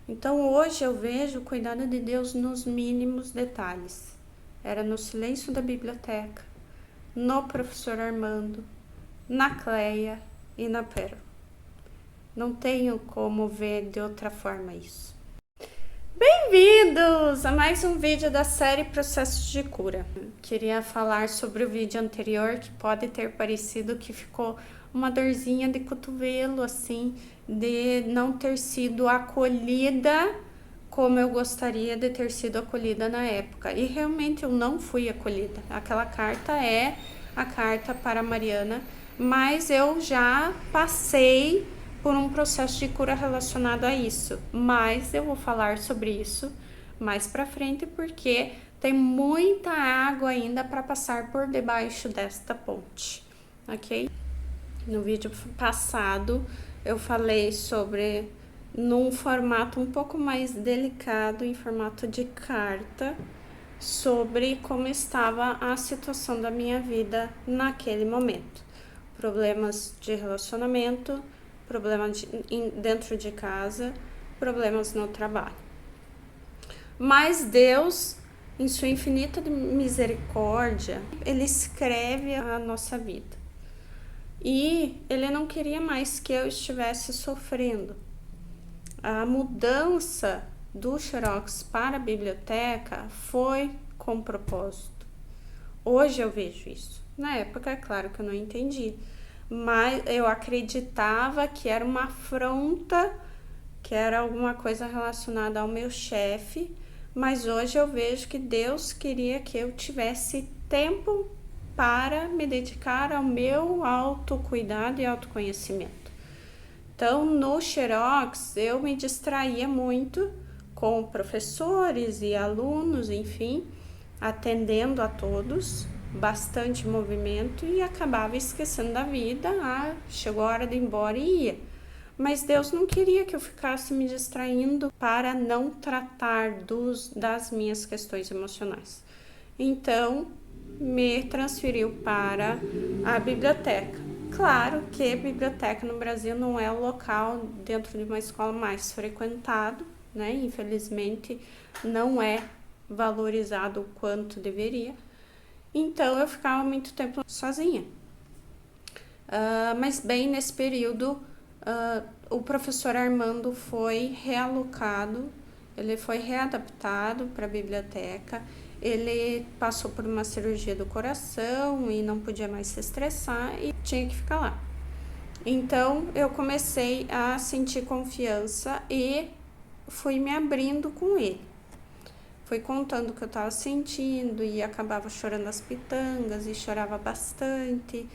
Então hoje eu vejo o cuidado de Deus nos mínimos detalhes. Era no silêncio da biblioteca, no professor Armando, na Cleia e na Pérola. Não tenho como ver de outra forma isso. Bem-vindos a mais um vídeo da série Processos de Cura. Queria falar sobre o vídeo anterior, que pode ter parecido que ficou uma dorzinha de cotovelo, assim, de não ter sido acolhida como eu gostaria de ter sido acolhida na época. E realmente eu não fui acolhida. Aquela carta é a carta para a Mariana, mas eu já passei por um processo de cura relacionado a isso, mas eu vou falar sobre isso mais pra frente porque tem muita água ainda para passar por debaixo desta ponte, ok? No vídeo passado eu falei sobre num formato um pouco mais delicado, em formato de carta, sobre como estava a situação da minha vida naquele momento. Problemas de relacionamento, problemas dentro de casa, problemas no trabalho. Mas Deus, em sua infinita misericórdia, Ele escreve a nossa vida. E Ele não queria mais que eu estivesse sofrendo. A mudança do Xerox para a biblioteca foi com propósito. Hoje eu vejo isso. Na época, é claro que eu não entendi, mas eu acreditava que era uma afronta, que era alguma coisa relacionada ao meu chefe, mas hoje eu vejo que Deus queria que eu tivesse tempo para me dedicar ao meu autocuidado e autoconhecimento. Então, no Xerox, eu me distraía muito com professores e alunos, enfim, atendendo a todos, bastante movimento, e acabava esquecendo da vida. Chegou a hora de ir embora e ia. Mas Deus não queria que eu ficasse me distraindo para não tratar das minhas questões emocionais. Então, me transferiu para a biblioteca. Claro que a biblioteca no Brasil não é o local dentro de uma escola mais frequentado, né? Infelizmente, não é valorizado o quanto deveria. Então, eu ficava muito tempo sozinha. Mas bem nesse período, o professor Armando foi realocado, ele foi readaptado para a biblioteca. Ele passou por uma cirurgia do coração e não podia mais se estressar e tinha que ficar lá. Então eu comecei a sentir confiança e fui me abrindo com ele. Fui contando o que eu estava sentindo e acabava chorando as pitangas e chorava bastante.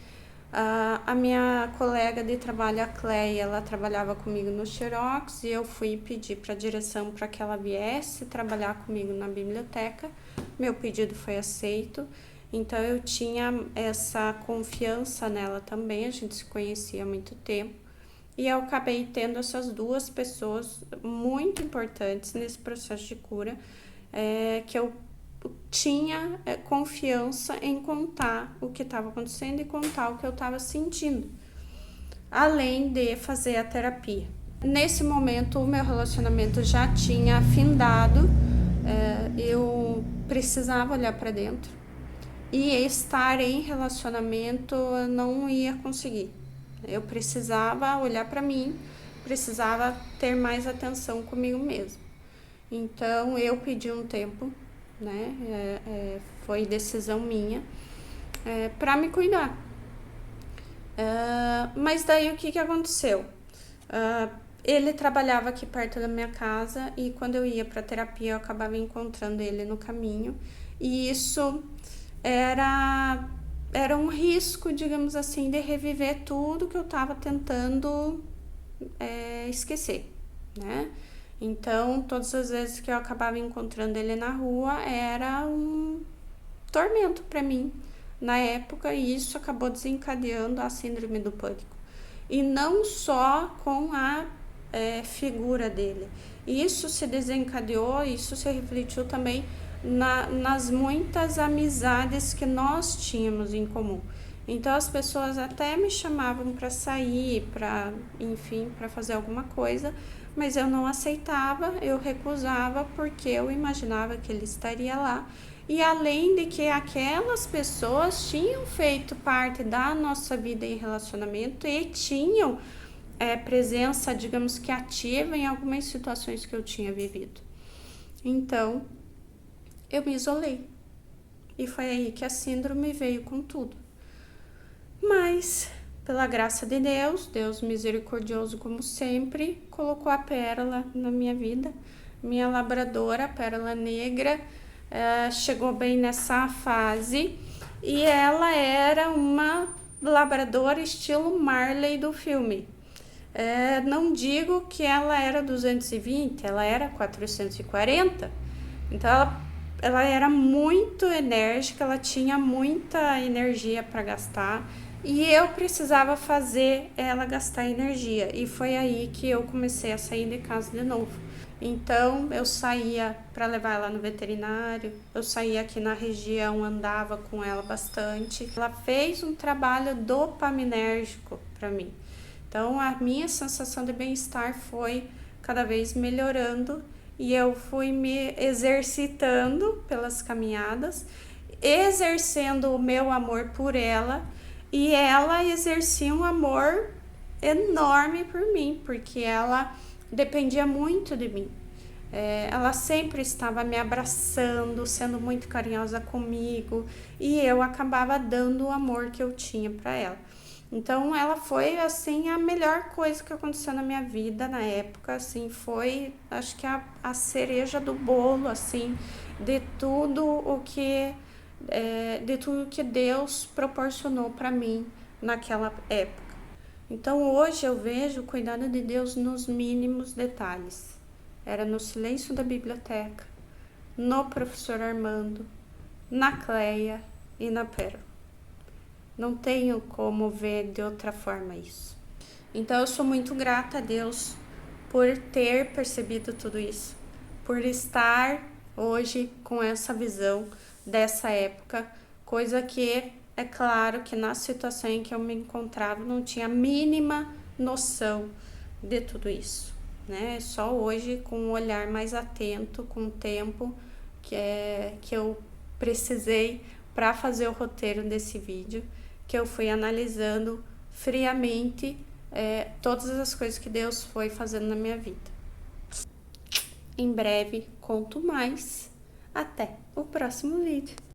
A minha colega de trabalho, a Cleia, ela trabalhava comigo no Xerox e eu fui pedir para a direção para que ela viesse trabalhar comigo na biblioteca. Meu pedido foi aceito, então eu tinha essa confiança nela também, a gente se conhecia há muito tempo. E eu acabei tendo essas duas pessoas muito importantes nesse processo de cura, que eu tinha confiança em contar o que estava acontecendo e contar o que eu estava sentindo, além de fazer a terapia. Nesse momento, o meu relacionamento já tinha afindado, eu precisava olhar para dentro e estar em relacionamento eu não ia conseguir. Eu precisava olhar para mim, precisava ter mais atenção comigo mesmo. Então eu pedi um tempo, né? Foi decisão minha para me cuidar. Mas daí o que aconteceu? Ele trabalhava aqui perto da minha casa e quando eu ia para terapia eu acabava encontrando ele no caminho, e isso era um risco, digamos assim, de reviver tudo que eu estava tentando esquecer, né? Então, todas as vezes que eu acabava encontrando ele na rua, era um tormento para mim na época, e isso acabou desencadeando a síndrome do pânico. E não só com a figura dele. Isso se desencadeou, isso se refletiu também nas muitas amizades que nós tínhamos em comum. Então as pessoas até me chamavam para sair, para, enfim, para fazer alguma coisa, mas eu não aceitava, eu recusava porque eu imaginava que ele estaria lá. E além de que aquelas pessoas tinham feito parte da nossa vida em relacionamento e tinham presença, digamos que ativa em algumas situações que eu tinha vivido. Então, eu me isolei. E foi aí que a síndrome veio com tudo. Mas, pela graça de Deus, Deus misericordioso como sempre, colocou a Pérola na minha vida. Minha labradora, a Pérola Negra, chegou bem nessa fase e ela era uma labradora estilo Marley do filme. Não digo que ela era 220, ela era 440. Então ela era muito enérgica, ela tinha muita energia para gastar e eu precisava fazer ela gastar energia. E foi aí que eu comecei a sair de casa de novo. Então eu saía para levar ela no veterinário, eu saía aqui na região, andava com ela bastante. Ela fez um trabalho dopaminérgico para mim. Então a minha sensação de bem-estar foi cada vez melhorando e eu fui me exercitando pelas caminhadas, exercendo o meu amor por ela e ela exercia um amor enorme por mim, porque ela dependia muito de mim. Ela sempre estava me abraçando, sendo muito carinhosa comigo e eu acabava dando o amor que eu tinha para ela. Então ela foi assim a melhor coisa que aconteceu na minha vida na época, assim, foi acho que a cereja do bolo, assim, de tudo o que Deus proporcionou para mim naquela época. Então hoje eu vejo o cuidado de Deus nos mínimos detalhes. Era no silêncio da biblioteca, no professor Armando, na Cleia e na Pérola. Não tenho como ver de outra forma isso. Então eu sou muito grata a Deus por ter percebido tudo isso, por estar hoje com essa visão dessa época, coisa que é claro que na situação em que eu me encontrava não tinha a mínima noção de tudo isso, né? Só hoje com um olhar mais atento, com o tempo que eu precisei para fazer o roteiro desse vídeo, que eu fui analisando friamente todas as coisas que Deus foi fazendo na minha vida. Em breve conto mais. Até o próximo vídeo.